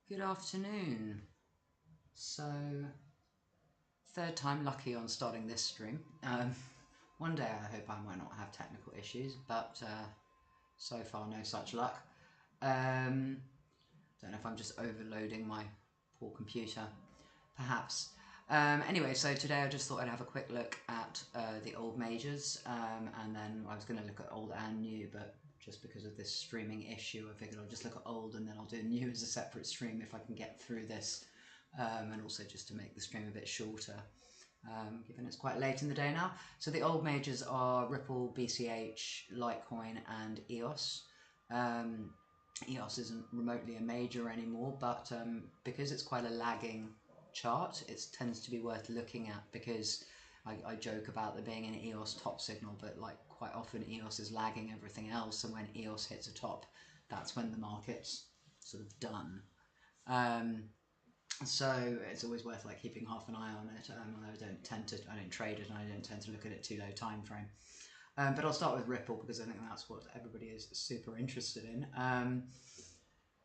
Good afternoon. So, third time lucky on starting this stream. One day I hope I might not have technical issues, but so far no such luck. Don't know if I'm just overloading my poor computer, perhaps. Anyway, so today I just thought I'd have a quick look at the old majors, and then I was going to look at old and new, but just because of this streaming issue, I figured I'll just look at old and then I'll do new as a separate stream if I can get through this, and also just to make the stream a bit shorter, given it's quite late in the day now. So the old majors are Ripple, BCH, Litecoin, and EOS. EOS isn't remotely a major anymore, but because it's quite a lagging chart, it tends to be worth looking at, because I joke about there being an EOS top signal, but like quite often EOS is lagging everything else, and when EOS hits a top, that's when the market's sort of done. So it's always worth like keeping half an eye on it, although I don't trade it and I don't tend to look at it too low time frame. But I'll start with Ripple because I think that's what everybody is super interested in.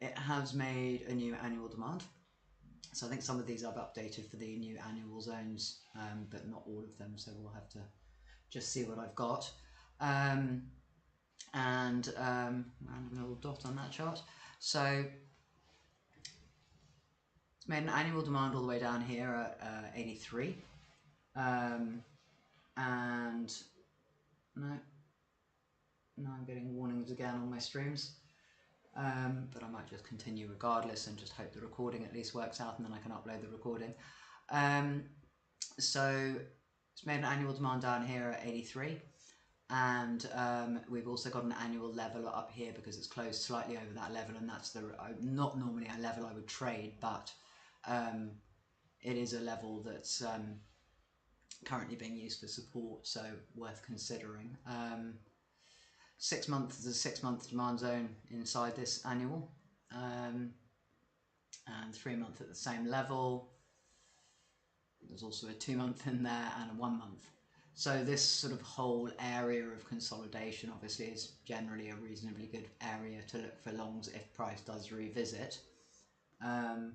It has made a new annual demand. So I think some of these I've updated for the new annual zones, but not all of them, so we'll have to just see what I've got. Random little dot on that chart. So it's made an annual demand all the way down here at 83. And no, I'm getting warnings again on my streams. But I might just continue regardless and just hope the recording at least works out, and then I can upload the recording. So it's made an annual demand down here at 83, and we've also got an annual level up here because it's closed slightly over that level, and that's not normally a level I would trade, but it is a level that's currently being used for support, so worth considering. 6 months is a 6 month demand zone inside this annual, and 3 month at the same level. There's also a 2 month in there and a 1 month. So this sort of whole area of consolidation obviously is generally a reasonably good area to look for longs if price does revisit. And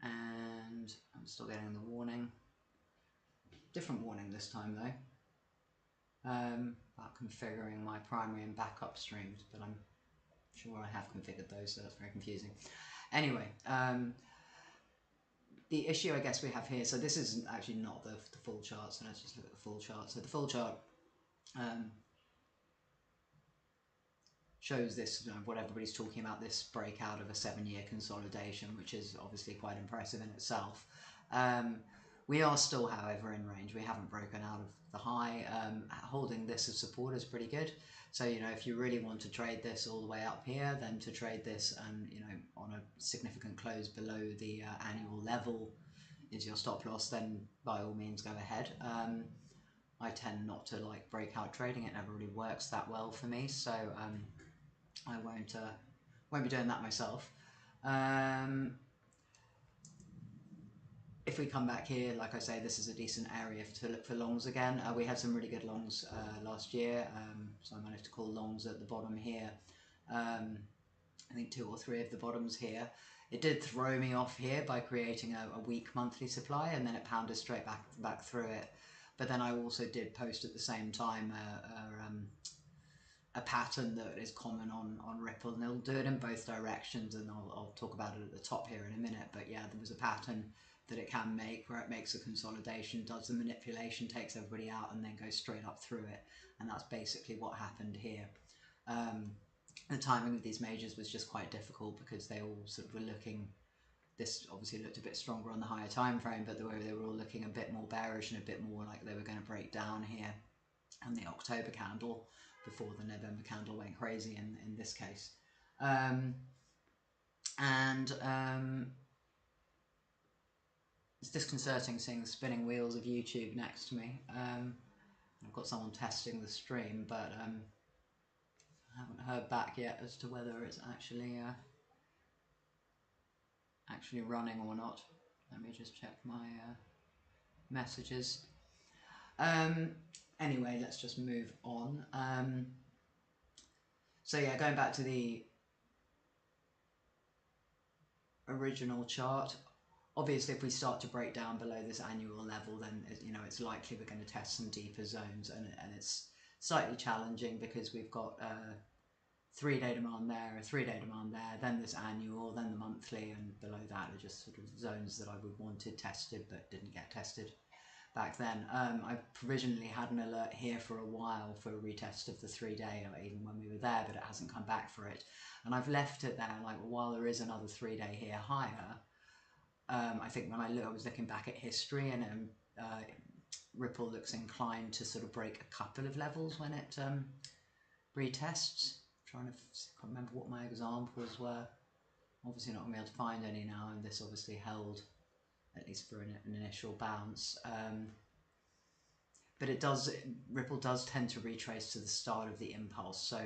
I'm still getting the warning. Different warning this time though. About configuring my primary and backup streams, but I'm sure I have configured those, so that's very confusing. Anyway, the issue I guess we have here, so this is actually not the full chart, so let's just look at the full chart. So the full chart shows this, what everybody's talking about, this breakout of a 7-year consolidation, which is obviously quite impressive in itself. We are still, however, in range. We haven't broken out of the high. Holding this as support is pretty good. So, if you really want to trade this all the way up here, then to trade this and, on a significant close below the annual level is your stop loss, then by all means go ahead. I tend not to like breakout trading. It never really works that well for me. So I won't be doing that myself. If we come back here, like I say, this is a decent area to look for longs again. We had some really good longs last year, so I managed to call longs at the bottom here. I think 2 or 3 of the bottoms here. It did throw me off here by creating a weak monthly supply, and then it pounded straight back through it. But then I also did post at the same time a pattern that is common on Ripple, and it'll do it in both directions, and I'll talk about it at the top here in a minute. But yeah, there was a pattern that it can make where it makes a consolidation, does the manipulation, takes everybody out, and then goes straight up through it, and that's basically what happened here. The timing of these majors was just quite difficult because they all sort of were looking, this obviously looked a bit stronger on the higher time frame, but they were all looking a bit more bearish and a bit more like they were going to break down here. And the October candle before the November candle went crazy in this case. It's disconcerting seeing the spinning wheels of YouTube next to me. I've got someone testing the stream, but I haven't heard back yet as to whether it's actually running or not. Let me just check my messages. Anyway, let's just move on. So yeah, going back to the original chart. Obviously, if we start to break down below this annual level, then you know it's likely we're going to test some deeper zones, and it's slightly challenging because we've got a 3-day demand there, a 3-day demand there, then this annual, then the monthly, and below that are just sort of zones that I would wanted tested but didn't get tested back then. I provisionally had an alert here for a while for a retest of the 3-day, even when we were there, but it hasn't come back for it, and I've left it there like, well, while there is another 3-day here higher. I think when I was looking back at history, and Ripple looks inclined to sort of break a couple of levels when it retests. I'm trying to can't remember what my examples were. Obviously not going to be able to find any now, and this obviously held at least for an initial bounce. But Ripple does tend to retrace to the start of the impulse. So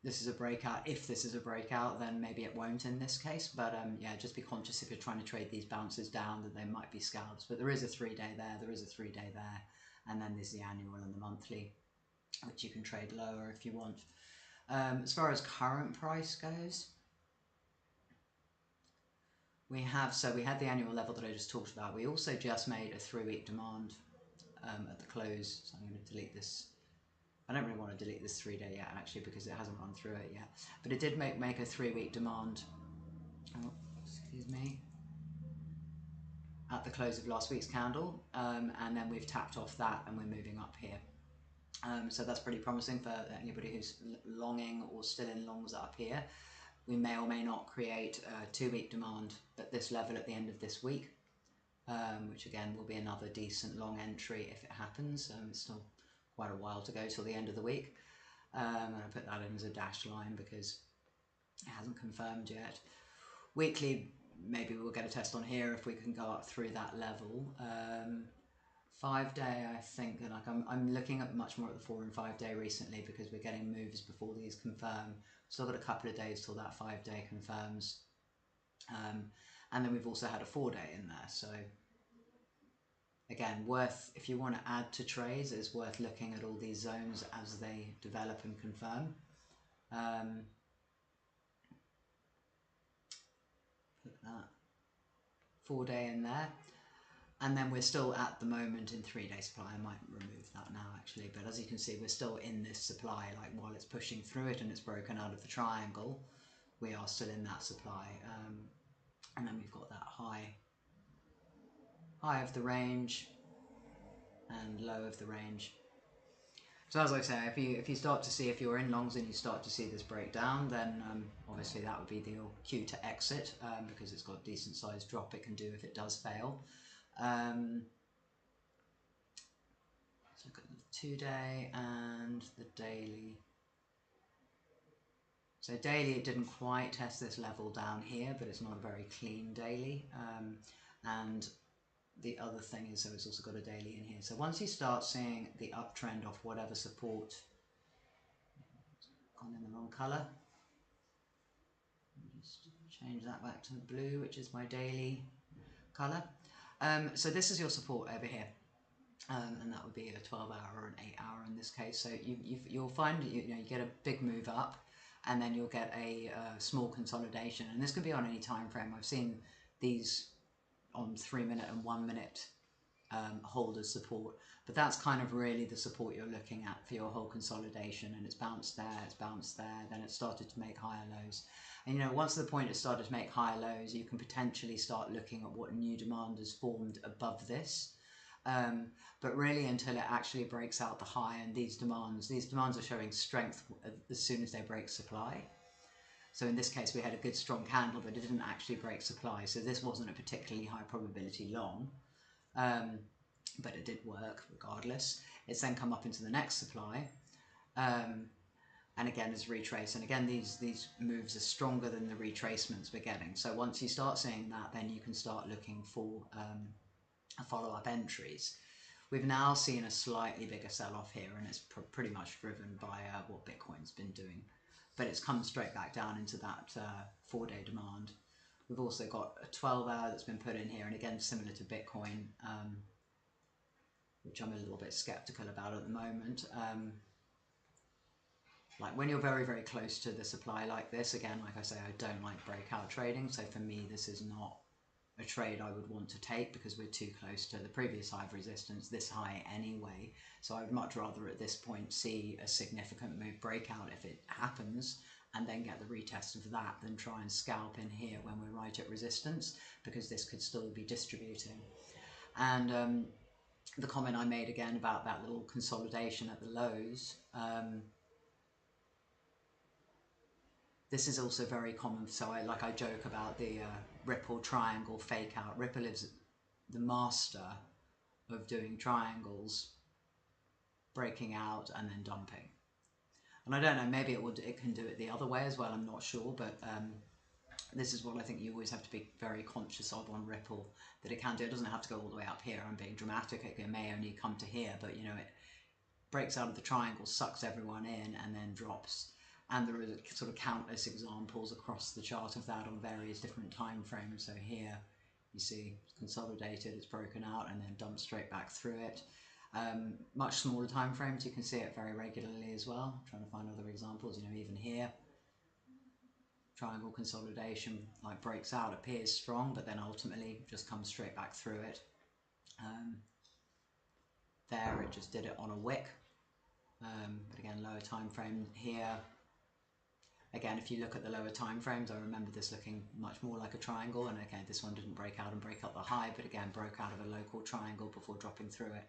this is a breakout. If this is a breakout, then maybe it won't in this case. But yeah, just be conscious if you're trying to trade these bounces down that they might be scalps. But there is a 3-day there, there is a 3-day there, and then there's the annual and the monthly, which you can trade lower if you want. As far as current price goes, we had the annual level that I just talked about. We also just made a 3-week demand at the close. So I'm going to delete this. I don't really want to delete this 3-day yet, actually, because it hasn't run through it yet. But it did make a 3-week demand. Oh, excuse me. At the close of last week's candle, and then we've tapped off that, and we're moving up here. So that's pretty promising for anybody who's longing or still in longs up here. We may or may not create a 2-week demand at this level at the end of this week, which again will be another decent long entry if it happens. It's still quite a while to go till the end of the week, and I put that in as a dashed line because it hasn't confirmed yet. Weekly, maybe we'll get a test on here if we can go up through that level. 5-day, I think, and like I'm looking at much more at the 4 and 5-day recently because we're getting moves before these confirm. Still got a couple of days till that 5-day confirms, and then we've also had a 4-day in there. So again, if you want to add to trades, it's worth looking at all these zones as they develop and confirm. Put that 4-day in there. And then we're still at the moment in 3-day supply. I might remove that now actually, but as you can see, we're still in this supply. Like while it's pushing through it and it's broken out of the triangle, we are still in that supply. And then we've got that high of the range and low of the range. So as I say, if you start to see, if you're in longs and you start to see this breakdown, then obviously that would be the cue to exit because it's got a decent sized drop it can do if it does fail. Let's look at the 2-day and the daily. So daily, it didn't quite test this level down here, but it's not a very clean daily. And the other thing is, so it's also got a daily in here. So once you start seeing the uptrend of whatever support, gone in the wrong color. Just change that back to the blue, which is my daily color. So this is your support over here, and that would be a 12-hour or an 8-hour in this case. So you'll find you get a big move up, and then you'll get a small consolidation, and this could be on any time frame. I've seen these on 3-minute and 1-minute hold as support, but that's kind of really the support you're looking at for your whole consolidation. And it's bounced there, then it started to make higher lows. And once the point it started to make higher lows, you can potentially start looking at what new demand is formed above this. But really until it actually breaks out the high, and these demands are showing strength as soon as they break supply. So in this case we had a good strong candle, but it didn't actually break supply, so this wasn't a particularly high probability long, but it did work regardless. It's then come up into the next supply, and again it's retrace, and again these moves are stronger than the retracements we're getting. So once you start seeing that, then you can start looking for follow-up entries. We've now seen a slightly bigger sell-off here, and it's pretty much driven by what Bitcoin's been doing, but it's come straight back down into that 4-day demand. We've also got a 12-hour that's been put in here, and again similar to Bitcoin, which I'm a little bit skeptical about at the moment. like when you're very, very close to the supply like this, again, like I say, I don't like breakout trading. So for me, this is not a trade I would want to take because we're too close to the previous high of resistance, this high anyway. So I would much rather at this point see a significant move breakout if it happens and then get the retest of that than try and scalp in here when we're right at resistance, because this could still be distributing. And the comment I made again about that little consolidation at the lows, this is also very common. So I joke about the Ripple triangle fake out. Ripple is the master of doing triangles, breaking out and then dumping. And I don't know, maybe it can do it the other way as well, I'm not sure, but this is what I think you always have to be very conscious of on Ripple, that it can do. It doesn't have to go all the way up here. I'm being dramatic. It may only come to here, but you know, it breaks out of the triangle, sucks everyone in, and then drops. And there are sort of countless examples across the chart of that on various different time frames. So here you see it's consolidated, it's broken out, and then dumped straight back through it. Much smaller time frames, you can see it very regularly as well. I'm trying to find other examples, you know, even here. Triangle consolidation, like breaks out, appears strong, but then ultimately just comes straight back through it. There it just did it on a wick. But again, lower time frame here. Again, if you look at the lower time frames, I remember this looking much more like a triangle, and again, this one didn't break out and break up the high, but again, broke out of a local triangle before dropping through it.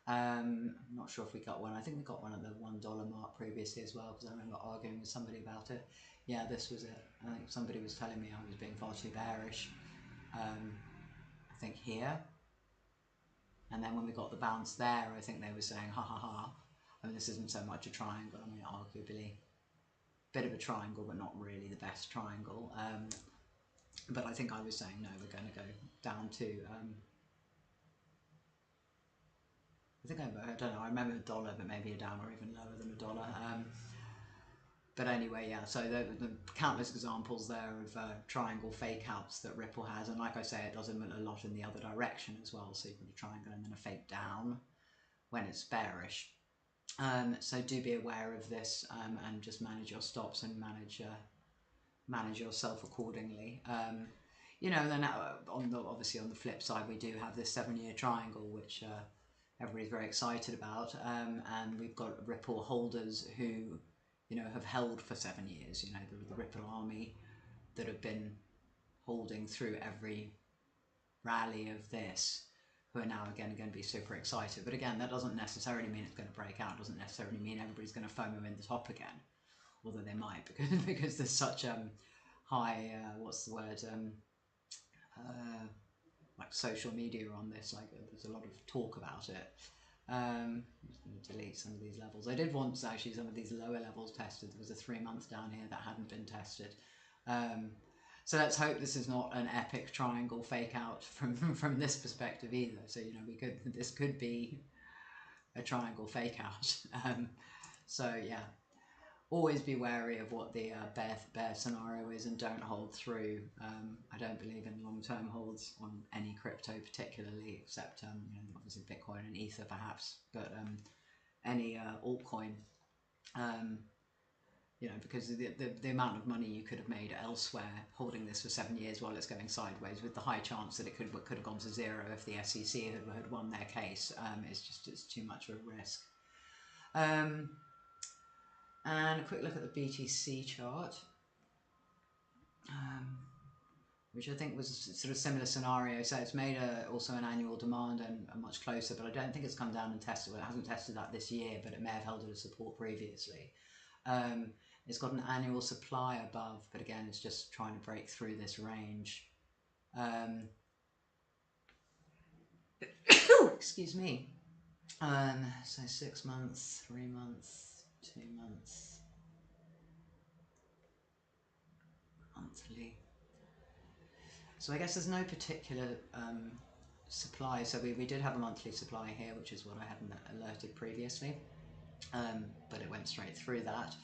I'm not sure if we got one. I think we got one at the $1 mark previously as well, because I remember arguing with somebody about it. Yeah, this was it. I think somebody was telling me I was being far too bearish. I think here. And then when we got the bounce there, I think they were saying, ha ha ha. I mean, this isn't so much a triangle. I mean, arguably bit of a triangle, but not really the best triangle. But I think I was saying, no, we're going to go down to, I don't know, I remember $1, but maybe a down or even lower than $1. But anyway, yeah, so the countless examples there of triangle fake outs that Ripple has. And like I say, it does them a lot in the other direction as well. So you've got a triangle and then a fake down when it's bearish. So do be aware of this and just manage your stops and manage yourself accordingly. You know, then obviously on the flip side, we do have this 7-year triangle, which everybody's very excited about, and we've got Ripple holders who, you know, have held for 7 years. You know, the Ripple army that have been holding through every rally of this, who are now again going to be super excited. But again, that doesn't necessarily mean it's going to break out. It doesn't necessarily mean everybody's going to FOMO in the top again, although they might, because there's such high what's the word, like social media on this. Like there's a lot of talk about it. I'm just going to delete some of these levels. I did want actually some of these lower levels tested. There was a 3 month down here that hadn't been tested. So let's hope this is not an epic triangle fake out from this perspective either. So, you know, this could be a triangle fake out. So yeah, always be wary of what the bear scenario is and don't hold through. I don't believe in long-term holds on any crypto particularly, except you know, obviously Bitcoin and Ether perhaps, but any altcoin. You know, because the amount of money you could have made elsewhere holding this for 7 years while it's going sideways, with the high chance that it could have gone to zero if the SEC had won their case, it's too much of a risk. And a quick look at the BTC chart, which I think was a sort of similar scenario. So it's made also an annual demand and much closer, but I don't think it's come down and tested. Well, it hasn't tested that this year, but it may have held it as support previously. It's got an annual supply above, but again, it's just trying to break through this range. Excuse me. So 6 months, 3 months, 2 months, monthly. So I guess there's no particular supply. So we did have a monthly supply here, which is what I hadn't alerted previously. But it went straight through that.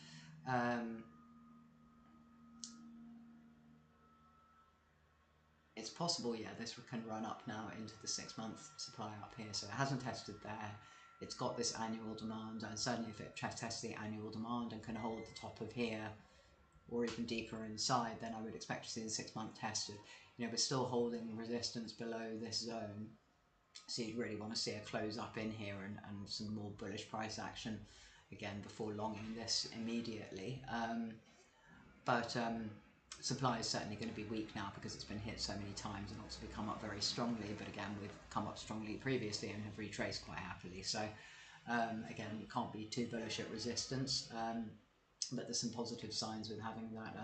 It's possible, yeah, this can run up now into the 6 month supply up here, so it hasn't tested there. it's got this annual demand, and certainly if it tests the annual demand and can hold the top of here or even deeper inside, then I would expect to see the 6-month tested. You know, we're still holding resistance below this zone, so you'd really want to see a close up in here and some more bullish price action again before longing this immediately. But supply is certainly going to be weak now because it's been hit so many times and obviously come up very strongly, but again we've come up strongly previously and have retraced quite happily, so again you can't be too bullish at resistance, but there's some positive signs with having that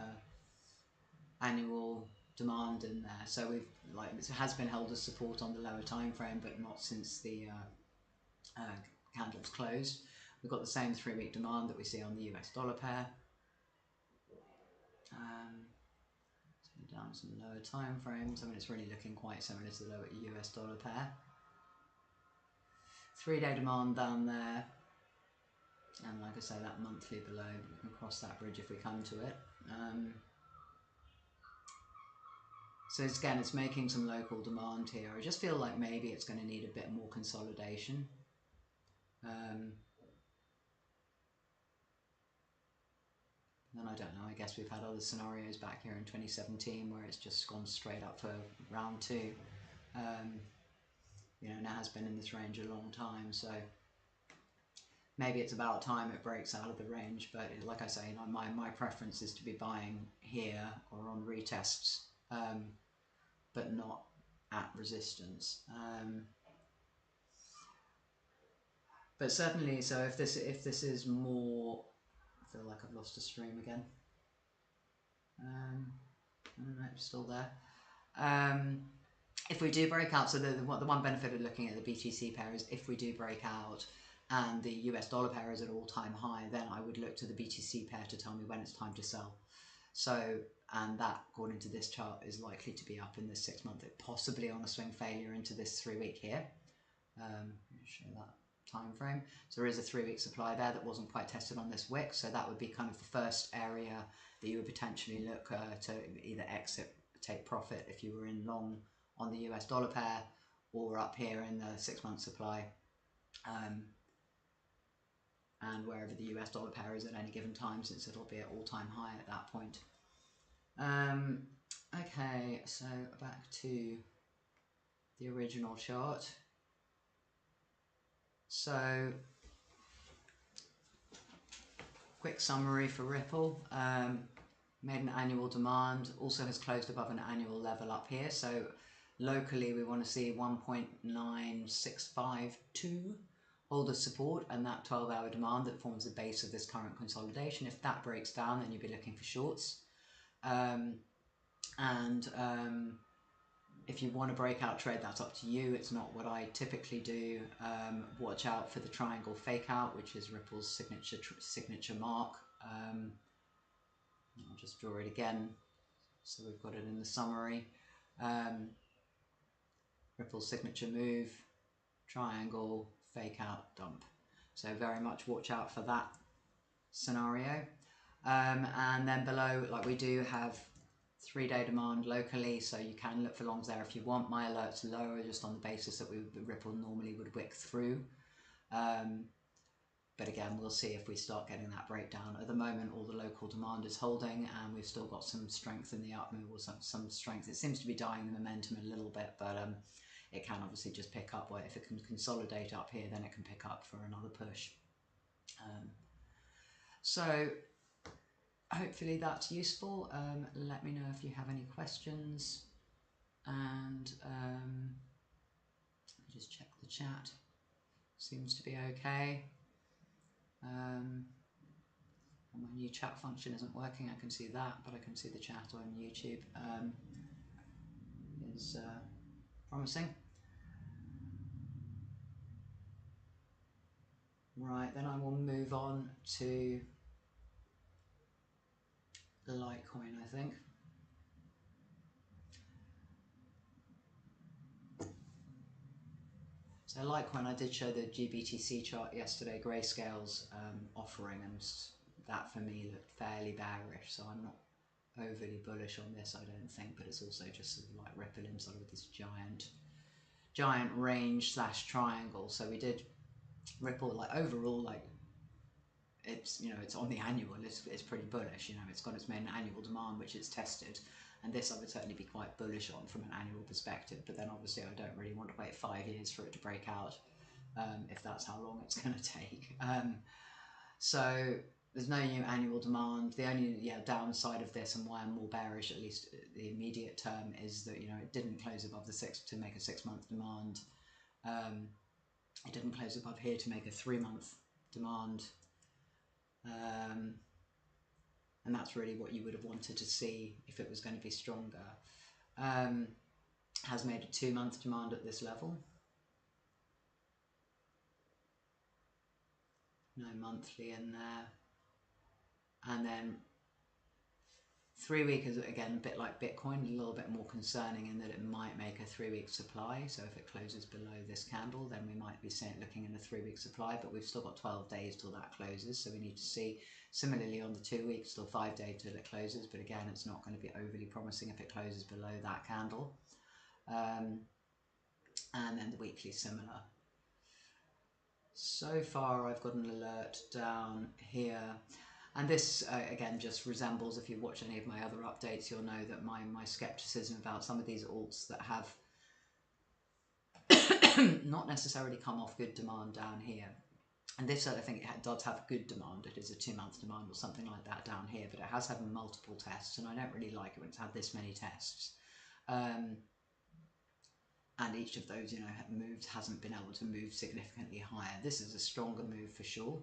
annual demand in there. So we've, like, it has been held as support on the lower time frame, but not since the candles closed. We've got the same 3-week demand that we see on the US dollar pair. Down some lower time frames. I mean, it's really looking quite similar to the lower US dollar pair. 3-day demand down there, and like I say, that monthly below. We can cross that bridge if we come to it. So again, it's making some local demand here. I just feel like maybe it's going to need a bit more consolidation. Then I don't know, I guess we've had other scenarios back here in 2017 where it's just gone straight up for round 2. You know, and it has been in this range a long time, so maybe it's about time it breaks out of the range. But like I say, you know, my preference is to be buying here or on retests, but not at resistance. But certainly, so if this is more, I feel like I've lost a stream again. No, it's still there. If we do break out, so the one benefit of looking at the BTC pair is if we do break out and the US dollar pair is at all-time high, then I would look to the BTC pair to tell me when it's time to sell. So, and that, according to this chart, is likely to be up in this 6-month, possibly on a swing failure into this 3-week here. Let me show that time frame. So there is a 3-week supply there that wasn't quite tested on this wick, so that would be kind of the first area that you would potentially look to either exit, take profit if you were in long on the US dollar pair, or up here in the 6-month supply, and wherever the US dollar pair is at any given time, since it'll be at all-time high at that point. Okay, so back to the original chart. So, quick summary for Ripple. Made an annual demand, also has closed above an annual level up here. So locally we want to see 1.9652 hold as support, and that 12-hour demand that forms the base of this current consolidation. If that breaks down, then you'll be looking for shorts. If you want a breakout trade, that's up to you. It's not what I typically do. Watch out for the triangle fake out, which is Ripple's signature mark. I'll just draw it again, so we've got it in the summary. Ripple's signature move, triangle, fake out, dump. So very much watch out for that scenario. And then below, like, we do have 3-day demand locally, so you can look for longs there if you want. My alert's lower just on the basis that Ripple normally would wick through. But again, we'll see if we start getting that breakdown. At the moment, all the local demand is holding, and we've still got some strength in the up move, or some strength. It seems to be dying the momentum a little bit, but it can obviously just pick up. If it can consolidate up here, then it can pick up for another push. So hopefully that's useful. Let me know if you have any questions, and let me just check the chat. Seems to be okay. My new chat function isn't working, I can see that, but I can see the chat on YouTube is promising. Right, then I will move on to Litecoin, I think. So Litecoin, I did show the GBTC chart yesterday, Grayscale's offering, and that for me looked fairly bearish, so I'm not overly bullish on this, I don't think, but it's also just sort of like rippling sort of this giant range slash triangle. So we did Ripple, like overall, like it's, you know, it's on the annual, it's pretty bullish. You know, it's got its main annual demand which it's tested, and this I would certainly be quite bullish on from an annual perspective. But then obviously I don't really want to wait 5 years for it to break out, if that's how long it's going to take. So there's no new annual demand. The only downside of this, and why I'm more bearish, at least the immediate term, is that, you know, it didn't close above the 6 to make a 6-month demand. It didn't close above here to make a 3-month demand. And that's really what you would have wanted to see if it was going to be stronger. Has made a 2-month demand at this level. No monthly in there. And then 3 week is, again, a bit like Bitcoin, a little bit more concerning in that it might make a 3-week supply. So if it closes below this candle, then we might be looking at a 3-week supply, but we've still got 12 days till that closes. So we need to see, similarly on the 2 weeks, still 5 days till it closes. But again, it's not going to be overly promising if it closes below that candle. And then the weekly similar. So far I've got an alert down here. And this, again, just resembles, if you watch any of my other updates, you'll know that my skepticism about some of these alts that have not necessarily come off good demand down here. And this, I think, it does have good demand. It is a 2-month demand or something like that down here, but it has had multiple tests, and I don't really like it when it's had this many tests. And each of those, you know, hasn't been able to move significantly higher. This is a stronger move for sure.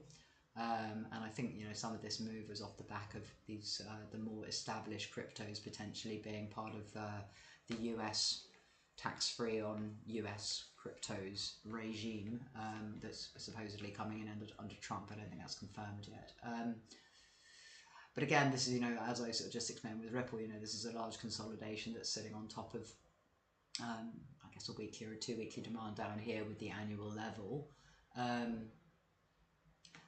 And I think, you know, some of this move was off the back of these the more established cryptos potentially being part of the US tax-free on US cryptos regime that's supposedly coming in under Trump. I don't think that's confirmed yet. But again, this is, you know, as I sort of just explained with Ripple, you know, this is a large consolidation that's sitting on top of, I guess, a weekly or a 2-weekly demand down here with the annual level.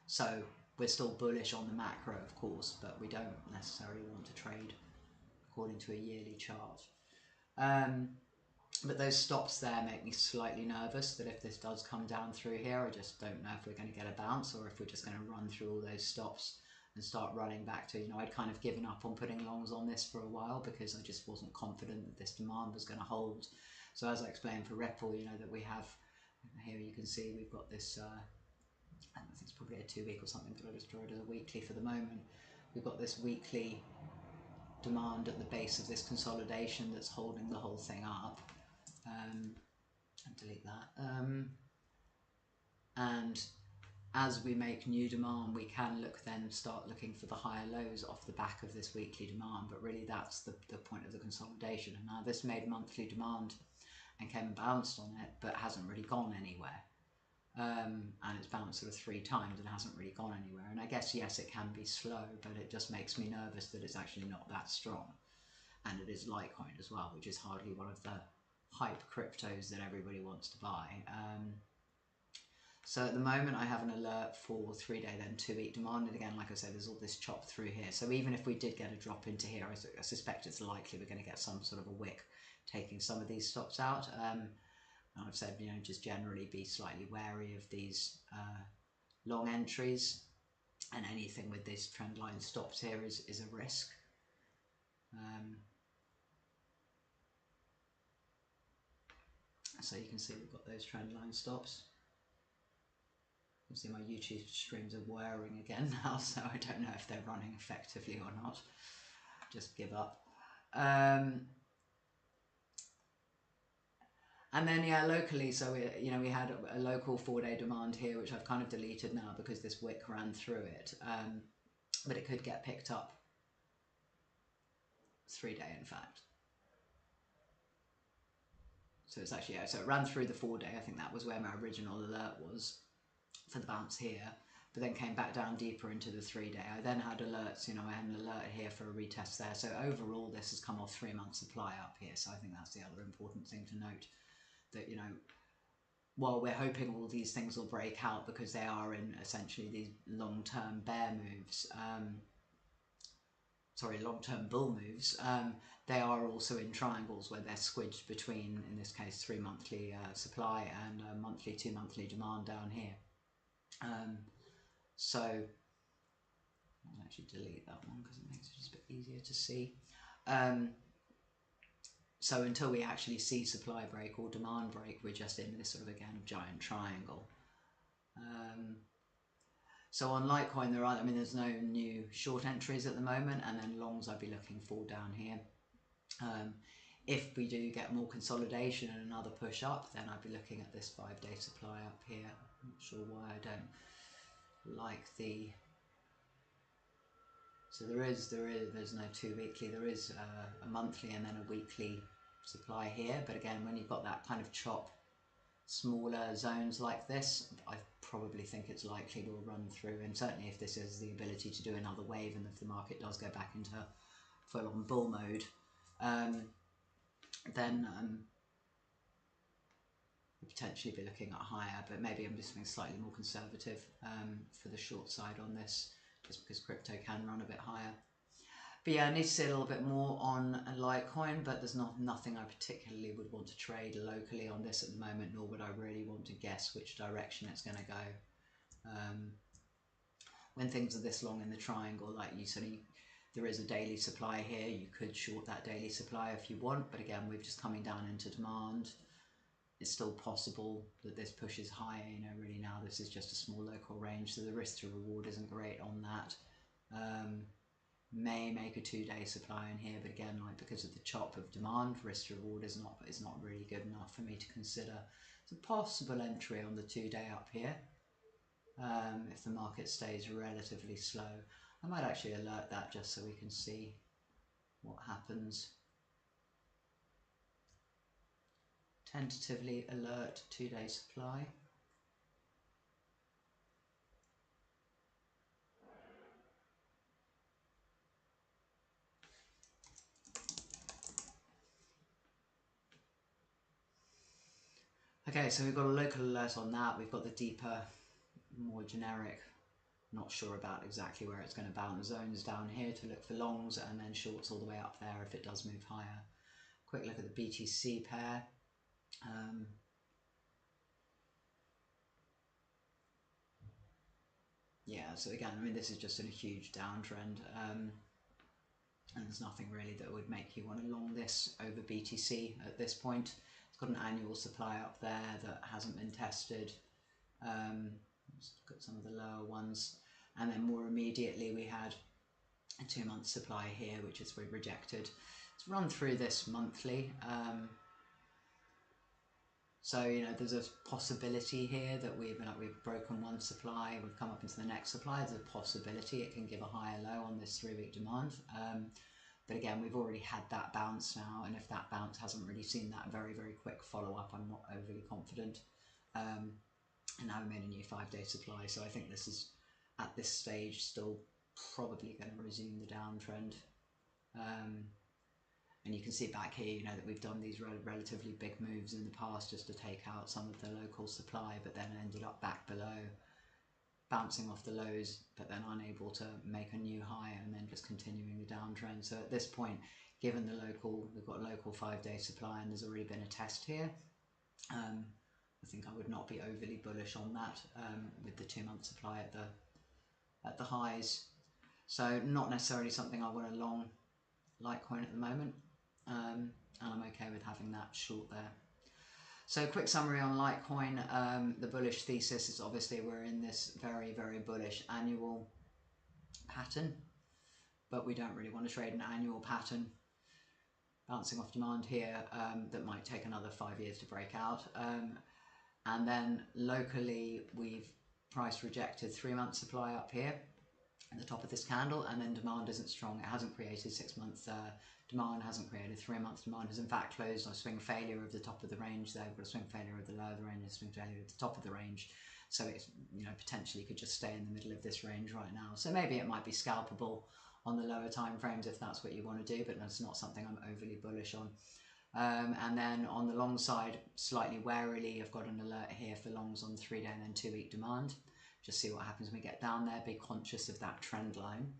So we're still bullish on the macro, of course, but we don't necessarily want to trade according to a yearly chart. But those stops there make me slightly nervous that if this does come down through here, I just don't know if we're going to get a bounce or if we're just going to run through all those stops and start running back to, you know, I'd kind of given up on putting longs on this for a while because I just wasn't confident that this demand was going to hold. So as I explained for Ripple, you know, that we have, here you can see we've got this, I think it's probably a 2-week or something, but I just draw it as a weekly for the moment. We've got this weekly demand at the base of this consolidation that's holding the whole thing up. And delete that. And as we make new demand, we can start looking for the higher lows off the back of this weekly demand. But really, that's the point of the consolidation. And now this made monthly demand and came and bounced on it, but hasn't really gone anywhere. And it's bounced sort of 3 times and hasn't really gone anywhere. And I guess, yes, it can be slow, but it just makes me nervous that it's actually not that strong. And it is Litecoin as well, which is hardly one of the hype cryptos that everybody wants to buy. So at the moment I have an alert for 3-day then 2-week demand, and again, like I said, there's all this chop through here. So even if we did get a drop into here, I suspect it's likely we're going to get some sort of a wick taking some of these stops out. And I've said, you know, just generally be slightly wary of these long entries, and anything with this trend line stops here is a risk. So you can see we've got those trend line stops. You can see my YouTube streams are whirring again now, so I don't know if they're running effectively or not. Just give up. And then, yeah, locally, so we had a local 4-day demand here, which I've kind of deleted now because this wick ran through it. But it could get picked up 3-day, in fact. So it's actually, so it ran through the 4-day. I think that was where my original alert was for the bounce here, but then came back down deeper into the 3-day. I then had alerts, you know, I had an alert here for a retest there. So overall, this has come off 3-month supply up here. So I think that's the other important thing to note, that, you know, while we're hoping all these things will break out because they are in essentially these long-term bear moves, long-term bull moves, they are also in triangles where they're squidged between, in this case, 3 monthly supply and monthly, 2 monthly demand down here. So I'll actually delete that one because it makes it just a bit easier to see. So until we actually see supply break or demand break, we're just in this sort of, again, giant triangle. So on Litecoin, there's no new short entries at the moment, and then longs I'd be looking for down here. If we do get more consolidation and another push up, then I'd be looking at this 5-day supply up here. I'm not sure why I don't like the... So there's no 2 weekly, there is a monthly and then a weekly supply here, but again, when you've got that kind of chop, smaller zones like this, I probably think it's likely we'll run through, and certainly if this has the ability to do another wave and if the market does go back into full-on bull mode, then we'll potentially be looking at higher, but maybe I'm just being slightly more conservative for the short side on this, just because crypto can run a bit higher. But yeah, I need to see a little bit more on Litecoin, but there's nothing I particularly would want to trade locally on this at the moment, nor would I really want to guess which direction it's going to go. When things are this long in the triangle, like you said, there is a daily supply here. You could short that daily supply if you want, but again, we're just coming down into demand. It's still possible that this pushes higher, really now this is just a small local range, so the risk to reward isn't great on that. May make a 2-day supply in here, but again, because of the chop of demand, risk to reward is not really good enough for me to consider. It's a possible entry on the 2-day up here if the market stays relatively slow. I might actually alert that just so we can see what happens. Tentatively alert 2-day supply. Okay, so we've got a local alert on that. We've got the deeper, more generic, not sure about exactly where it's going to bounce zones down here to look for longs, and then shorts all the way up there if it does move higher. Quick look at the BTC pair. Yeah, so again, this is just in a huge downtrend, and there's nothing really that would make you want to long this over BTC at this point. It's got an annual supply up there that hasn't been tested. Let's look at some of the lower ones, and then more immediately we had a 2-month supply here, which is rejected. Let's run through this monthly. So there's a possibility here that we've broken one supply, we've come up into the next supply. There's a possibility it can give a higher low on this 3-week demand. But again, we've already had that bounce now, and if that bounce hasn't really seen that very, very quick follow-up, I'm not overly confident. And now we made a new 5-day supply, so I think this is, at this stage, still probably going to resume the downtrend. And you can see back here, that we've done these relatively big moves in the past just to take out some of the local supply, but then ended up back below, bouncing off the lows, but then unable to make a new high, and then just continuing the downtrend. So at this point, given we've got a local 5-day supply, and there's already been a test here, I think I would not be overly bullish on that with the 2-month supply at the highs. So not necessarily something I want to long Litecoin at the moment, and I'm okay with having that short there. So quick summary on Litecoin. The bullish thesis is obviously we're in this very, very bullish annual pattern, but we don't really want to trade an annual pattern bouncing off demand here that might take another 5 years to break out. And then locally, we've price rejected 3-month supply up here at the top of this candle, and then demand isn't strong. It hasn't created 6-month demand, hasn't created 3-month demand, has in fact closed on a swing failure of the top of the range there. We've got a swing failure of the lower of the range, a swing failure at the top of the range. So it potentially could just stay in the middle of this range right now. So maybe it might be scalpable on the lower time frames if that's what you want to do, but that's not something I'm overly bullish on. And then on the long side, slightly warily, I've got an alert here for longs on 3-day and then 2-week demand. Just see what happens when we get down there, be conscious of that trend line.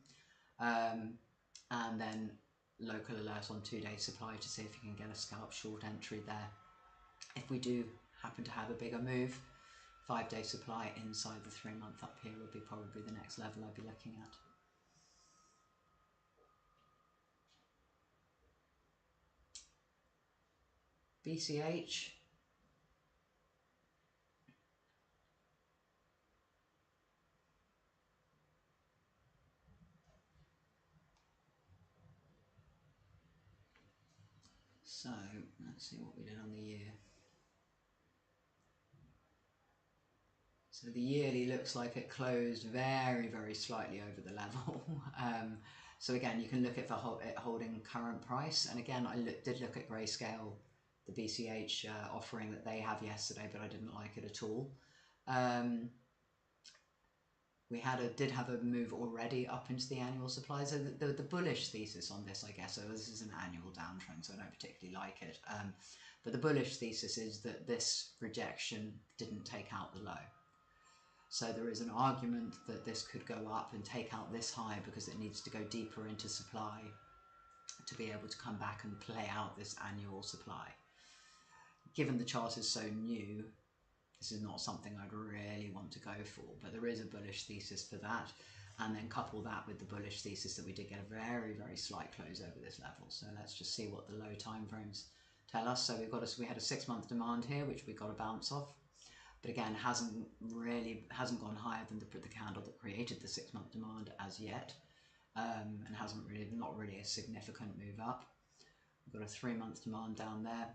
And then local alert on 2-day supply to see if you can get a scalp short entry there. If we do happen to have a bigger move 5-day supply inside the 3-month up here would be probably the next level I'd be looking at. BCH. So let's see what we did on the year. So the yearly looks like it closed very, very slightly over the level. So again, you can look at it holding current price. And again, I did look at Grayscale, the BCH offering that they have yesterday, but I didn't like it at all. We did have a move already up into the annual supply. So the bullish thesis on this, I guess, so this is an annual downtrend, so I don't particularly like it. But the bullish thesis is that this rejection didn't take out the low. So there is an argument that this could go up and take out this high because it needs to go deeper into supply to be able to come back and play out this annual supply. Given the chart is so new, this is not something I'd really want to go for, but there is a bullish thesis for that. And then couple that with the bullish thesis that we did get a very, very slight close over this level. So let's just see what the low time frames tell us. So we had a 6-month demand here, which we got a bounce off. But again, hasn't gone higher than the candle that created the 6-month demand as yet, and not really a significant move up. We've got a 3-month demand down there,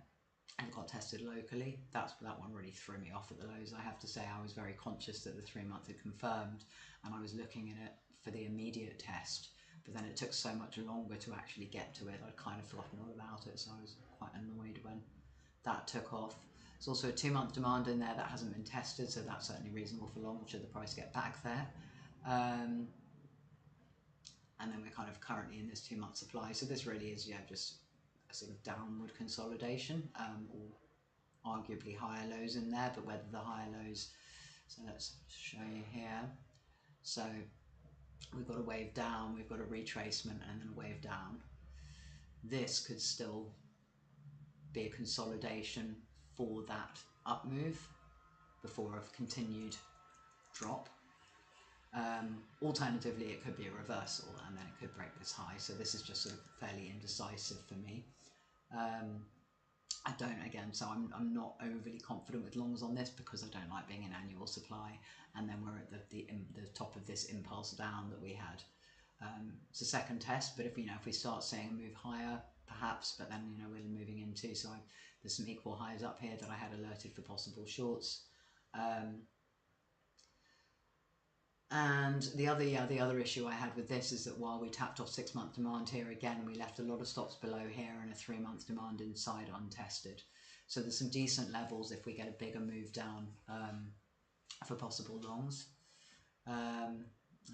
and got tested locally. That one really threw me off at the lows. I have to say, I was very conscious that the 3-month had confirmed, and I was looking at it for the immediate test. But then it took so much longer to actually get to it. I'd kind of forgotten all about it, so I was quite annoyed when that took off. There's also a 2-month demand in there that hasn't been tested, so that's certainly reasonable for long should the price get back there. And then we're kind of currently in this 2-month supply. So this really is, just a sort of downward consolidation, or arguably higher lows in there, but whether the higher lows, so let's show you here. So we've got a wave down, we've got a retracement, and then a wave down. This could still be a consolidation for that up move before a continued drop. Alternatively, it could be a reversal and then it could break this high. So this is just sort of fairly indecisive for me. So I'm not overly confident with longs on this because I don't like being in annual supply. And then we're at the top of this impulse down that we had. It's a second test, but if we start seeing a move higher, perhaps, but then we're moving into, so there's some equal highs up here that I had alerted for possible shorts. And the other issue I had with this is that while we tapped off 6-month demand here, again we left a lot of stops below here and a 3-month demand inside untested. So there's some decent levels if we get a bigger move down for possible longs. I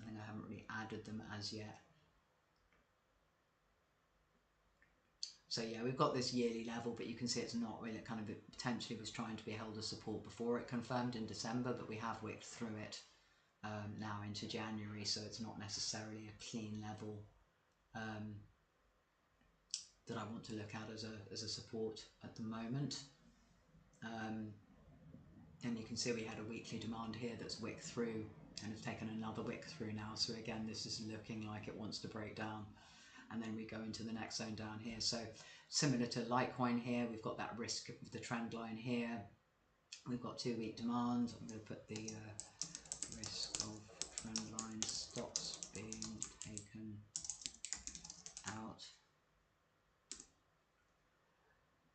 think I haven't really added them as yet. So yeah, we've got this yearly level, but you can see it's not really, it potentially was trying to be held as support before it confirmed in December, but we have wicked through it now into January, so it's not necessarily a clean level that I want to look at as a support at the moment. And you can see we had a weekly demand here that's wicked through and has taken another wick through now. So again, this is looking like it wants to break down. And then we go into the next zone down here. So similar to Litecoin here, we've got that risk of the trend line here. We've got 2-week demand. I'm going to put the risk of trend line stocks being taken out.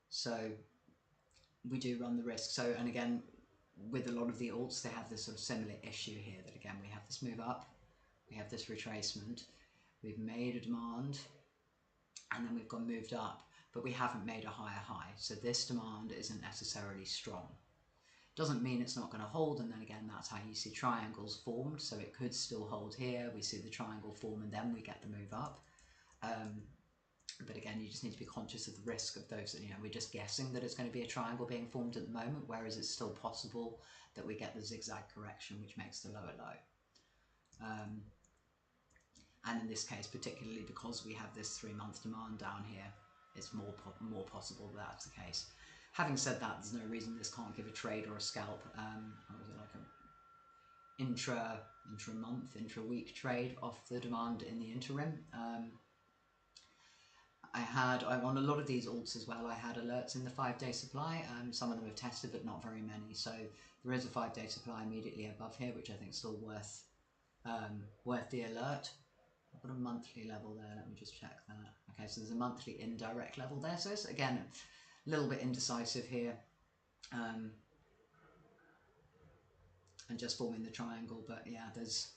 So we do run the risk. So, and again, with a lot of the alts, they have this sort of similar issue here that again, we have this move up, we have this retracement, we've made a demand, and then we've gone moved up, but we haven't made a higher high. So this demand isn't necessarily strong. Doesn't mean it's not going to hold, and then again, that's how you see triangles formed. So it could still hold here, we see the triangle form, and then we get the move up. But again, you just need to be conscious of the risk of those, we're just guessing that it's going to be a triangle being formed at the moment, whereas it's still possible that we get the zigzag correction, which makes the lower low. And in this case, particularly because we have this 3-month demand down here, it's more possible that that's the case. Having said that, there's no reason this can't give a trade or a scalp. What was it, like a intra-month, intra-week trade off the demand in the interim. On a lot of these alts as well, I had alerts in the 5-day supply. Some of them have tested, but not very many. So there is a 5-day supply immediately above here, which I think is still worth the alert. I've got a monthly level there. Let me just check that. Okay, so there's a monthly indirect level there. So it's, again, a little bit indecisive here. And just forming the triangle. But yeah, there's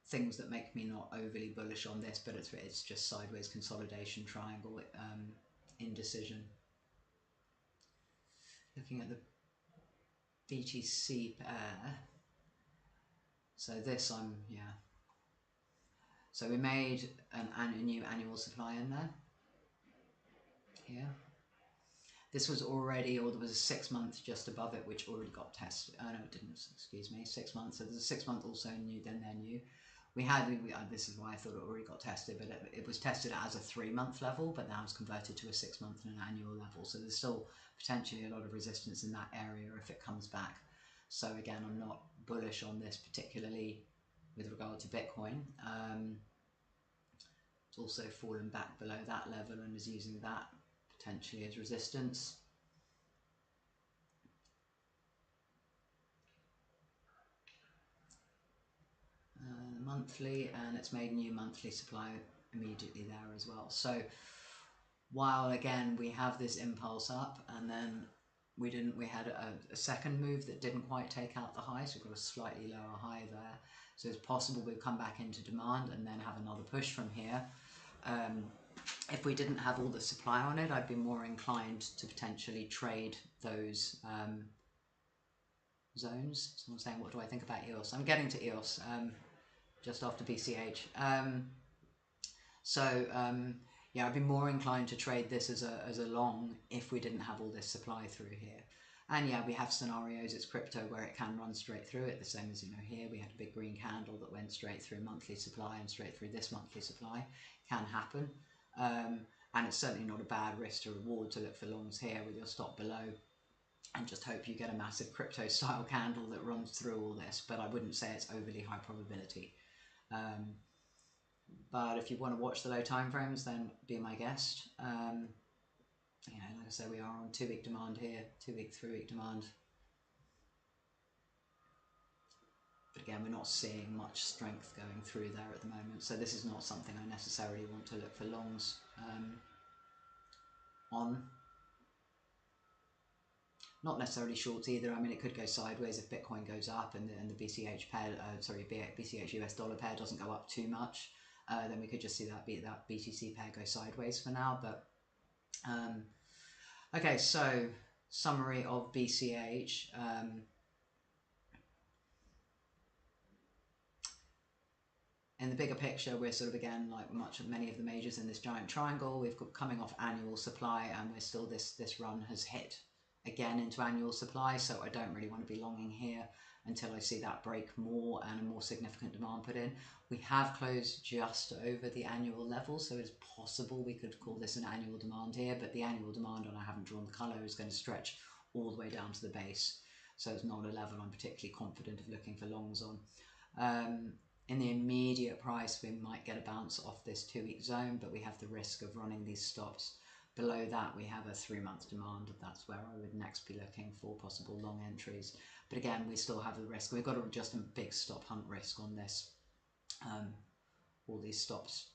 things that make me not overly bullish on this, but it's just sideways consolidation triangle, indecision. Looking at the BTC pair, so this so we made a new annual supply in there here. This was already, or there was a 6 month just above it which already got tested. Oh no, it didn't, excuse me, 6 months. So there's a 6 month also new, then they're new. This is why I thought it already got tested, but it was tested as a 3 month level, but now it's converted to a 6 month and an annual level. So there's still potentially a lot of resistance in that area if it comes back. So again, I'm not bullish on this, particularly with regard to Bitcoin. It's also fallen back below that level and is using that potentially as resistance. Monthly, and it's made new monthly supply immediately there as well. So while again we have this impulse up, and then we had a second move that didn't quite take out the high, so we've got a slightly lower high there. So it's possible we'll come back into demand and then have another push from here. If we didn't have all the supply on it, I'd be more inclined to potentially trade those zones. Someone's saying, what do I think about EOS? I'm getting to EOS just after BCH. Yeah, I'd be more inclined to trade this as a long if we didn't have all this supply through here. And yeah, we have scenarios, it's crypto, where it can run straight through it, the same as, here we had a big green candle that went straight through monthly supply and straight through this monthly supply. Can happen. And it's certainly not a bad risk to reward to look for longs here with your stop below and just hope you get a massive crypto style candle that runs through all this, but I wouldn't say it's overly high probability. But if you want to watch the low time frames, then be my guest. Like I say, we are on 2 week demand here, 2 week, 3 week demand. But again, we're not seeing much strength going through there at the moment, so this is not something I necessarily want to look for longs on. Not necessarily shorts either. I mean, it could go sideways if Bitcoin goes up and the BCH pair, BCH US dollar pair doesn't go up too much. Then we could just see that BTC pair go sideways for now. But okay, so summary of BCH. In the bigger picture, we're sort of, again, like many of the majors in this giant triangle, we've got coming off annual supply, and we're still, this run has hit again into annual supply, so I don't really want to be longing here until I see that break more and a more significant demand put in. We have closed just over the annual level, so it's possible we could call this an annual demand here, but the annual demand, and I haven't drawn the colour, is going to stretch all the way down to the base, so it's not a level I'm particularly confident of looking for longs on. In the immediate price, we might get a bounce off this 2 week zone, but we have the risk of running these stops. Below that, we have a 3 month demand. That's where I would next be looking for possible long entries. But again, we still have the risk. We've got just a big stop hunt risk on this. All these stops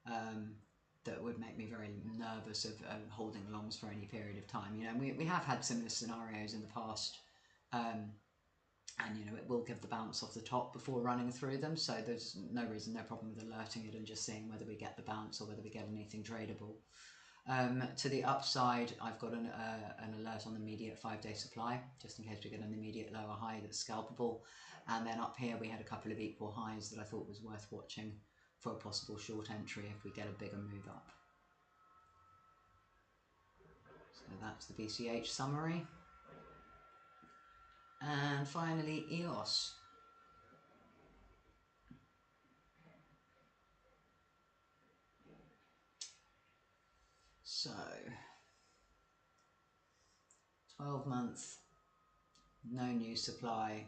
that would make me very nervous of holding longs for any period of time. We have had similar scenarios in the past. And it will give the bounce off the top before running through them, so there's no problem with alerting it and just seeing whether we get the bounce or whether we get anything tradable. To the upside, I've got an alert on the immediate 5 day supply, just in case we get an immediate lower high that's scalpable. And then up here we had a couple of equal highs that I thought was worth watching for a possible short entry if we get a bigger move up. So that's the BCH summary. And finally, EOS. So, 12-month, no new supply.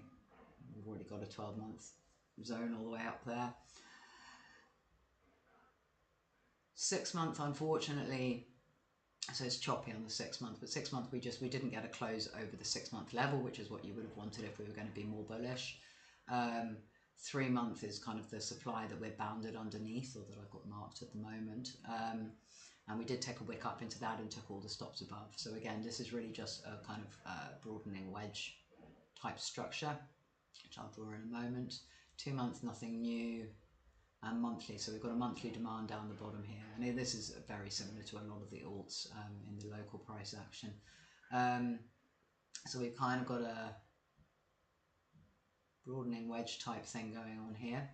We've already got a 12-month zone all the way up there. 6-month, unfortunately, so it's choppy on the 6-month, but 6-month we didn't get a close over the 6-month level, which is what you would have wanted if we were going to be more bullish. 3-month is kind of the supply that we're bounded underneath, or that I've got marked at the moment. And we did take a wick up into that and took all the stops above. So again, this is really just a kind of broadening wedge type structure, which I'll draw in a moment. 2-month, nothing new. And monthly, so we've got a monthly demand down the bottom here, and this is very similar to a lot of the alts in the local price action. So we've kind of got a broadening wedge type thing going on here.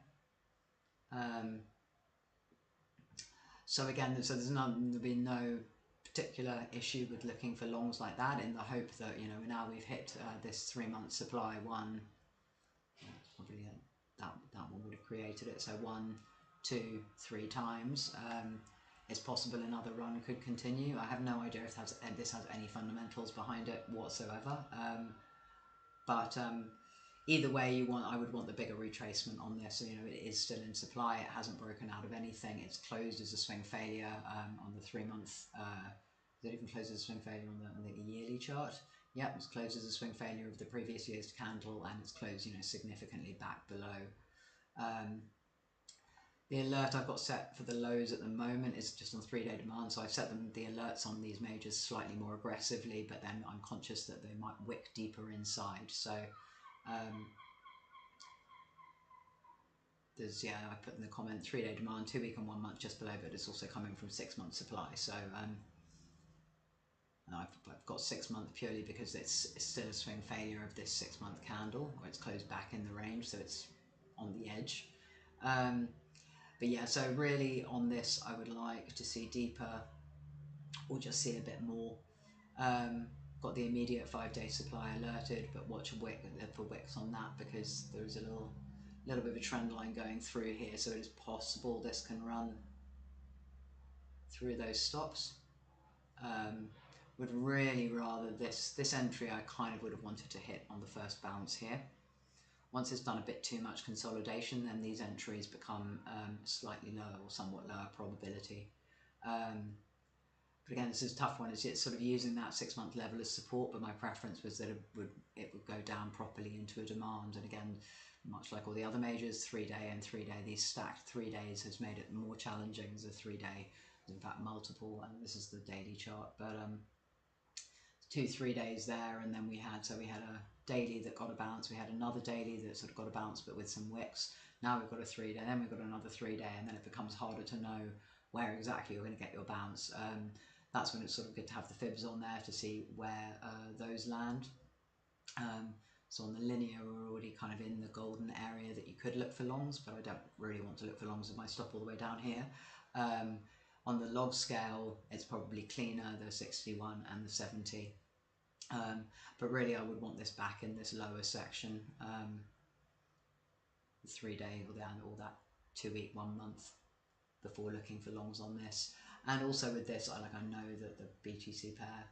So again, there'll be no particular issue with looking for longs like that, in the hope that, you know, now we've hit this 3-month supply. Probably that one would have created it, so 1, 2, 3 times. It's possible another run could continue. I have no idea if this has any fundamentals behind it whatsoever, but either way, I would want the bigger retracement on this. So, you know, it is still in supply, it hasn't broken out of anything, it's closed as a swing failure on the 3-month. Is it even closed as a swing failure on the yearly chart? Yep, it's closed as a swing failure of the previous year's candle, and it's closed, you know, significantly back below. The alert I've got set for the lows at the moment is just on 3-day demand, so I've set the alerts on these majors slightly more aggressively, but then I'm conscious that they might wick deeper inside. So there's, yeah, I put in the comment 3-day demand, 2-week and 1 month just below, but it's also coming from 6-month supply. So I've got 6-month purely because it's still a swing failure of this 6-month candle, where it's closed back in the range, so it's on the edge. But yeah, so really on this, I would like to see deeper, or just see a bit more. Got the immediate 5-day supply alerted, but watch for wicks on that, because there is a little bit of a trend line going through here, so it is possible this can run through those stops. Would really rather this entry, I kind of would have wanted to hit on the first bounce here. Once it's done a bit too much consolidation, then these entries become slightly lower, or somewhat lower probability. But again, this is a tough one. It's sort of using that 6-month level as support, but my preference was that it would go down properly into a demand. And again, much like all the other majors, 3-day and 3-day, these stacked 3 days has made it more challenging as a 3-day. In fact, multiple, and this is the daily chart, but 2-3 days there, and then we had a daily that got a bounce, we had another daily that sort of got a bounce but with some wicks. Now we've got a 3-day, then we've got another 3-day, and then it becomes harder to know where exactly you're going to get your bounce. That's when it's sort of good to have the fibs on there to see where those land. So on the linear, we're already kind of in the golden area that you could look for longs, but I don't really want to look for longs if I stop all the way down here. On the log scale, it's probably cleaner, the 61 and the 70. But really I would want this back in this lower section, the 3-day or that 2-week, 1 month, before looking for longs on this. And also with this, I know that the BTC pair,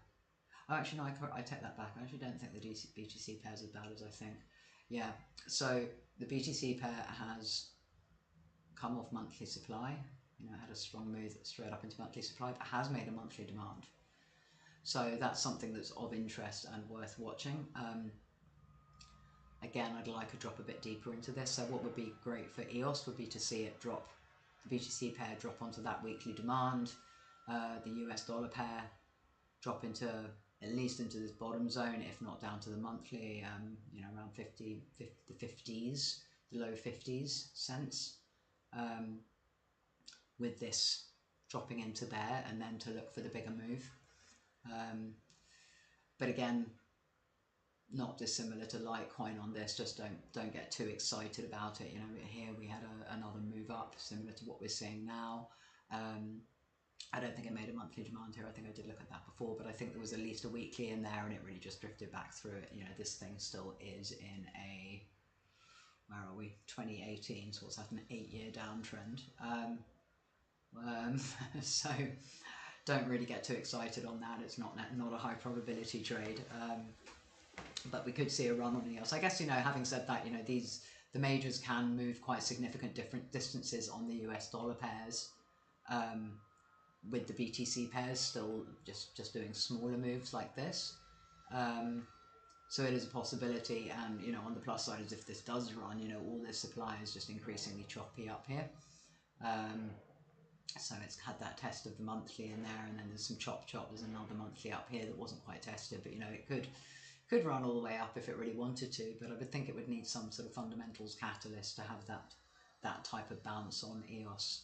oh, actually no, I take that back. I actually don't think the BTC pair is as bad as I think. Yeah, so the BTC pair has come off monthly supply, you know, had a strong move straight up into monthly supply, but has made a monthly demand. So that's something that's of interest and worth watching. Again, I'd like a drop a bit deeper into this. So what would be great for EOS would be to see it drop, the BTC pair drop onto that weekly demand, the US dollar pair drop into at least into this bottom zone, if not down to the monthly, you know, around the 50s, the low 50s cents, with this dropping into there, and then to look for the bigger move. But again, not dissimilar to Litecoin on this, just don't get too excited about it. You know, here we had another move up similar to what we're seeing now. I don't think it made a monthly demand here. I think I did look at that before, but I think there was at least a weekly in there, and it really just drifted back through it. You know, this thing still is in a, where are we, 2018, so what's that, an 8-year downtrend. So don't really get too excited on that. It's not a high probability trade, but we could see a run on EOS. I guess, you know, having said that, you know, the majors can move quite significant different distances on the US dollar pairs, with the BTC pairs still just doing smaller moves like this. So it is a possibility, and, you know, on the plus side is if this does run, you know, all this supply is just increasingly choppy up here. So it's had that test of the monthly in there, and then there's some chop. There's another monthly up here that wasn't quite tested, but, you know, it could run all the way up if it really wanted to, but I would think it would need some sort of fundamentals catalyst to have that type of bounce on EOS.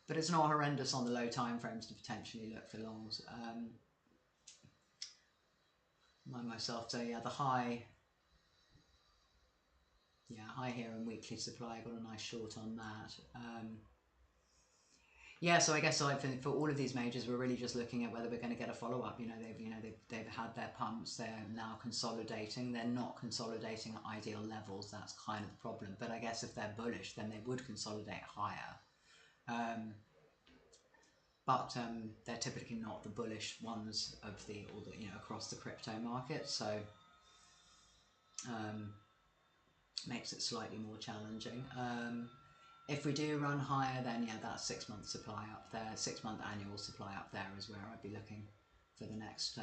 But it's not horrendous on the low time frames to potentially look for longs. Myself, so yeah, the high here in weekly supply, I got a nice short on that. Yeah, so I guess for all of these majors, we're really just looking at whether we're going to get a follow up. You know, they've had their pumps. They're now consolidating. They're not consolidating at ideal levels. That's kind of the problem. But I guess if they're bullish, then they would consolidate higher. But they're typically not the bullish ones of you know, across the crypto market. So makes it slightly more challenging. If we do run higher, then yeah, that 6 month supply up there, 6 month annual supply up there is where I'd be looking for the next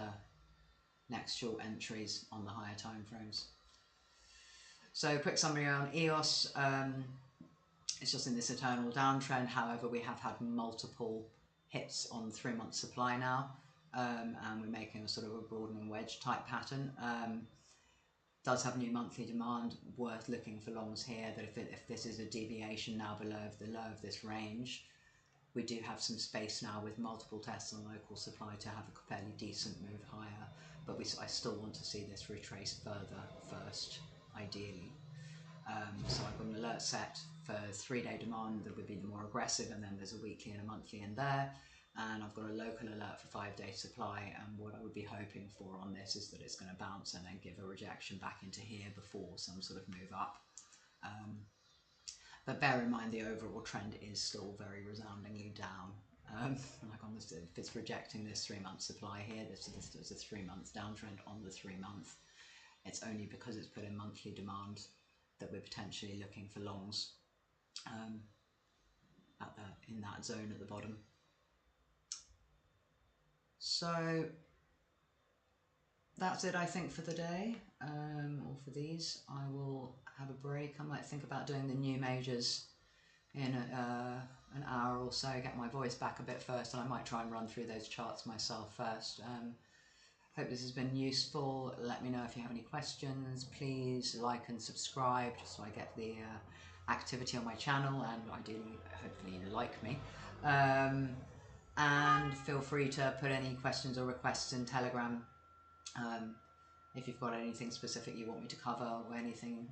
short entries on the higher time frames. So quick summary on EOS. It's just in this eternal downtrend. However, we have had multiple hits on 3 month supply now, and we're making a sort of a broadening wedge type pattern. Does have new monthly demand, worth looking for longs here, that if this is a deviation now below the low of this range, we do have some space now with multiple tests on local supply to have a fairly decent move higher, but I still want to see this retrace further first, ideally. So I've got an alert set for 3 day demand that would be the more aggressive, and then there's a weekly and a monthly in there. And I've got a local alert for 5 day supply, and what I would be hoping for on this is that it's going to bounce and then give a rejection back into here before some sort of move up. But bear in mind the overall trend is still very resoundingly down. Like on this, if it's rejecting this 3 month supply here, this is a 3 month downtrend on the 3 month. It's only because it's put in monthly demand that we're potentially looking for longs in that zone at the bottom. So that's it, I think, for the day, or for these. I will have a break. I might think about doing the new majors in an hour or so, get my voice back a bit first, and I might try and run through those charts myself first. Hope this has been useful. Let me know if you have any questions. Please like and subscribe just so I get the activity on my channel, and ideally, hopefully you like me. And feel free to put any questions or requests in Telegram if you've got anything specific you want me to cover or anything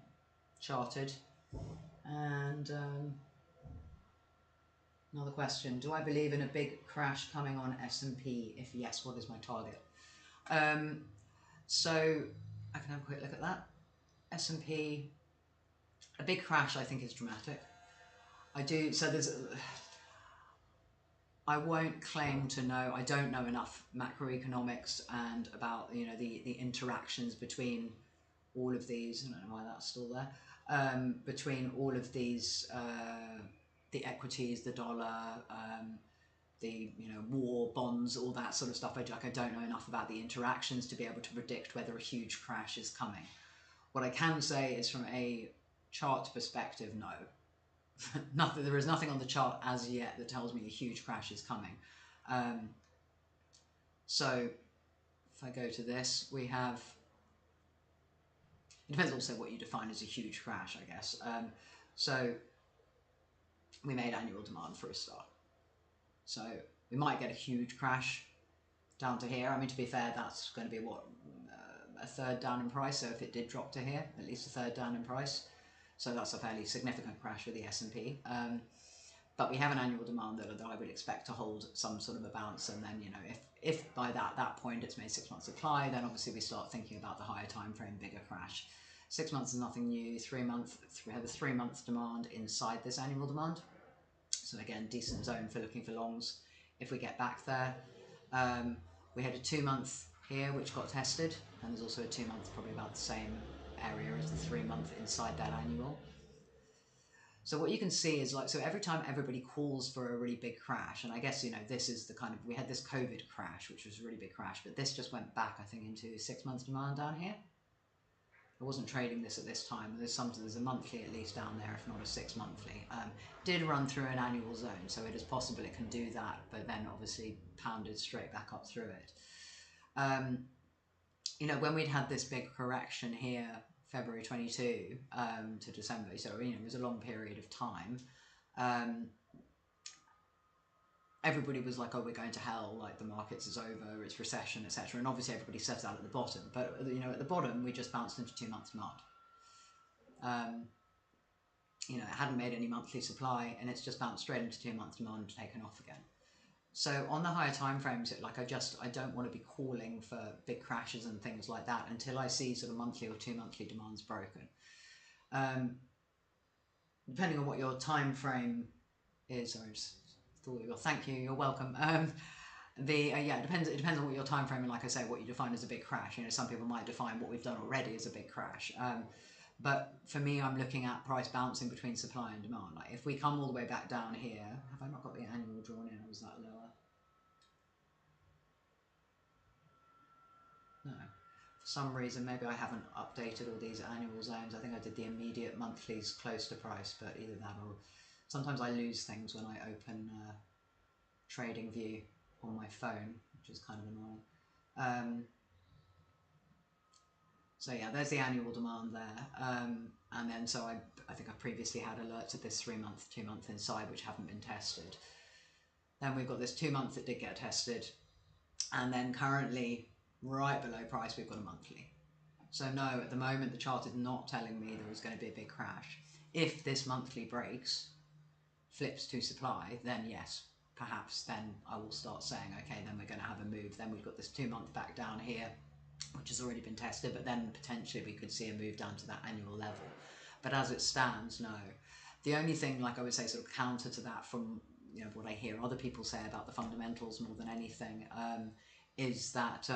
charted. And another question, do I believe in a big crash coming on S&P? If yes, what is my target? So I can have a quick look at that. S&P, a big crash I think is dramatic. I won't claim to know. I don't know enough macroeconomics and about, you know, the interactions between all of these. I don't know why that's still there. Between all of these, the equities, the dollar, the, you know, war, bonds, all that sort of stuff. I don't know enough about the interactions to be able to predict whether a huge crash is coming. What I can say is, from a chart perspective, no. There is nothing on the chart as yet that tells me a huge crash is coming. So if I go to this, we have, it depends also what you define as a huge crash, I guess. So we made annual demand for a start. So we might get a huge crash down to here. I mean, to be fair, that's going to be what, a third down in price. So if it did drop to here, at least a third down in price. So that's a fairly significant crash with the S&P. But we have an annual demand that I would expect to hold some sort of a bounce. And then, you know, if by that point it's made 6 months supply, then obviously we start thinking about the higher time frame, bigger crash. 6 months is nothing new. 3 months, we have a 3 month demand inside this annual demand. So again, decent zone for looking for longs. if we get back there. We had a 2-month here which got tested, and there's also a 2-month probably about the same area as the 3-month inside that annual. So what you can see is like, so every time everybody calls for a really big crash, and I guess, you know, this is the kind of, we had this COVID crash, which was a really big crash, but this just went back, I think, into 6 months demand down here. I wasn't trading this at this time. There's a monthly at least down there, if not a 6 monthly. Did run through an annual zone, so it is possible it can do that, but then obviously pounded straight back up through it. You know, when we'd had this big correction here, February 22 to December, so you know, it was a long period of time. Everybody was like, oh, we're going to hell, like the markets is over, it's recession, etc. And obviously everybody says that at the bottom, but you know, at the bottom we just bounced into 2-month demand. You know, it hadn't made any monthly supply, and it's just bounced straight into 2-month demand and taken off again. So on the higher time frames, like I don't want to be calling for big crashes and things like that until I see sort of monthly or 2-monthly demands broken. Depending on what your time frame is, sorry, thank you, you're welcome. Yeah, it depends on what your time frame, and like I say, what you define as a big crash. You know, some people might define what we've done already as a big crash. But for me, I'm looking at price bouncing between supply and demand. Like if we come all the way back down here, have I not got the annual drawn in, or was that lower? No. For some reason, maybe I haven't updated all these annual zones. I think I did the immediate monthlies close to price, but either that or sometimes I lose things when I open Trading View on my phone, which is kind of annoying. So yeah, there's the annual demand there. And then so I think I previously had alerts of this 3-month, 2-month inside, which haven't been tested. Then we've got this 2-month that did get tested. And then currently, right below price, we've got a monthly. So no, at the moment, the chart is not telling me there is going to be a big crash. If this monthly breaks, flips to supply, then yes, perhaps then I will start saying, okay, then we're going to have a move. Then we've got this 2-month back down here, which has already been tested, but then potentially we could see a move down to that annual level. But as it stands, no. The only thing, like I would say, sort of counter to that from, you know, what I hear other people say about the fundamentals more than anything, is that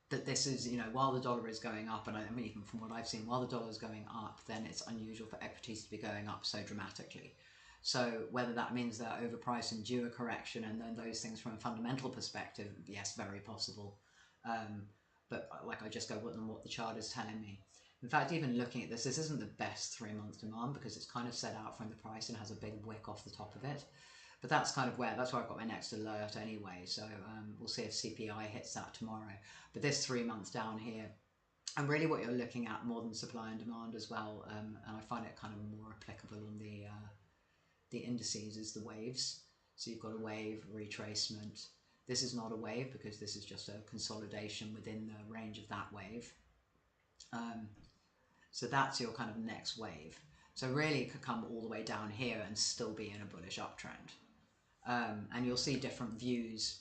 that this is, you know, while the dollar is going up, and I mean, even from what I've seen, while the dollar is going up, then it's unusual for equities to be going up so dramatically. So whether that means they're overpriced and due a correction, and then those things from a fundamental perspective, yes, very possible. But like I just go on what the chart is telling me. In fact, even looking at this isn't the best 3-month demand because it's kind of set out from the price and has a big wick off the top of it. But that's kind of that's where I've got my next alert anyway. So we'll see if CPI hits that tomorrow. But this 3 months down here, and really what you're looking at more than supply and demand as well, and I find it kind of more applicable on the indices, is the waves. So you've got a wave, retracement. This is not a wave because this is just a consolidation within the range of that wave. So that's your kind of next wave. So really it could come all the way down here and still be in a bullish uptrend. And you'll see different views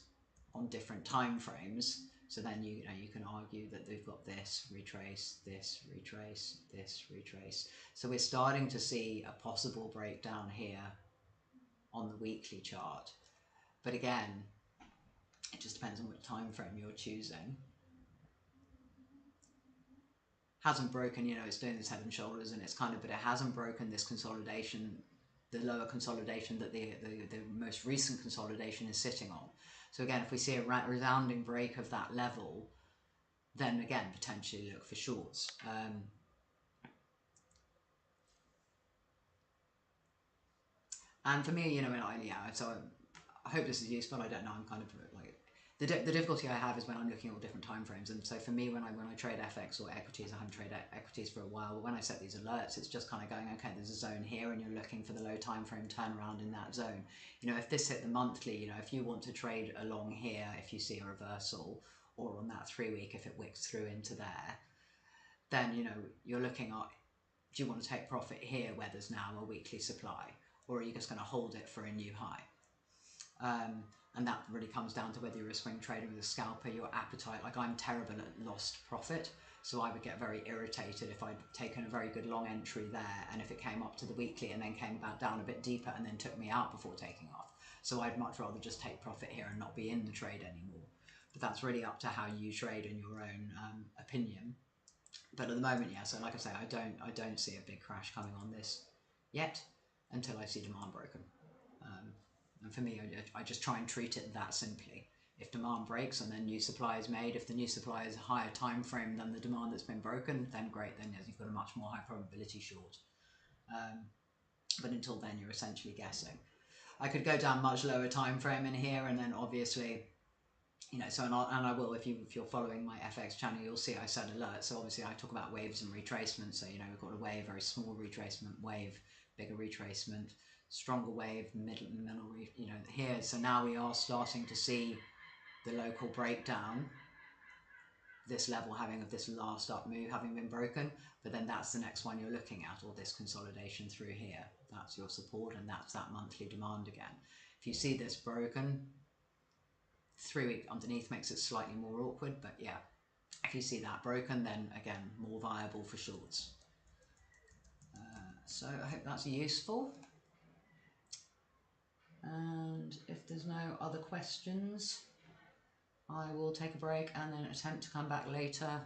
on different time frames. So then you can argue that they've got this retrace, this retrace, this retrace. So we're starting to see a possible breakdown here on the weekly chart. But again, it just depends on what time frame you're choosing. Hasn't broken, you know, it's doing this head and shoulders, and it's kind of, but it hasn't broken this consolidation, the lower consolidation that the most recent consolidation is sitting on. So again, if we see a resounding break of that level, then again, potentially look for shorts. And for me, you know, so I hope this is useful. I don't know, I'm kind of like, the difficulty I have is when I'm looking at all different time frames. And so for me, when I trade FX or equities, I haven't traded equities for a while, but when I set these alerts, it's just kind of going, okay, there's a zone here and you're looking for the low time frame turnaround in that zone. You know, if this hit the monthly, you know, if you want to trade along here, if you see a reversal, or on that 3 week, if it wicks through into there, then, you know, you're looking at, do you want to take profit here where there's now a weekly supply, or are you just going to hold it for a new high? And that really comes down to whether you're a swing trader with a scalper, your appetite. Like, I'm terrible at lost profit, so I would get very irritated if I'd taken a very good long entry there, and if it came up to the weekly and then came back down a bit deeper and then took me out before taking off. So I'd much rather just take profit here and not be in the trade anymore. But that's really up to how you trade and your own opinion. But at the moment, yeah, so like I say, I don't see a big crash coming on this yet until I see demand broken. And for me, I just try and treat it that simply. If demand breaks and then new supply is made, if the new supply is a higher time frame than the demand that's been broken, then great, then you've got a much more high probability short. But until then, you're essentially guessing. I could go down much lower time frame in here, and then obviously, you know, so and I will, if you're following my FX channel, you'll see I set alerts. So obviously I talk about waves and retracement. So, you know, we've got a wave, very small retracement, wave, bigger retracement, stronger wave, middle, you know, here. So now we are starting to see the local breakdown, this level having of this last up move having been broken, but then that's the next one you're looking at, or this consolidation through here. That's your support, and that's that monthly demand again. If you see this broken, 3 week underneath makes it slightly more awkward, but yeah, if you see that broken, then again, more viable for shorts. So I hope that's useful. And if there's no other questions, I will take a break and then attempt to come back later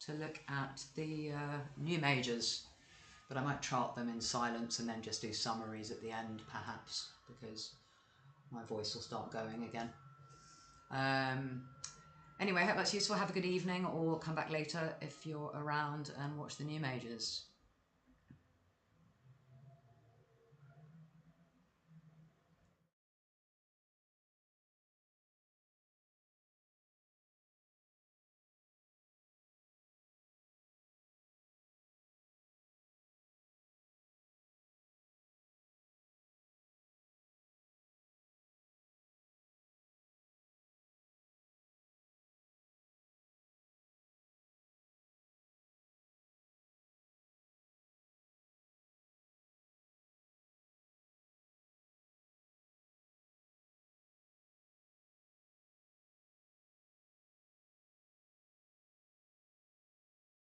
to look at the new majors. But I might chart them in silence and then just do summaries at the end, perhaps, because my voice will start going again. Anyway, I hope that's useful. Have a good evening, or come back later if you're around and watch the new majors.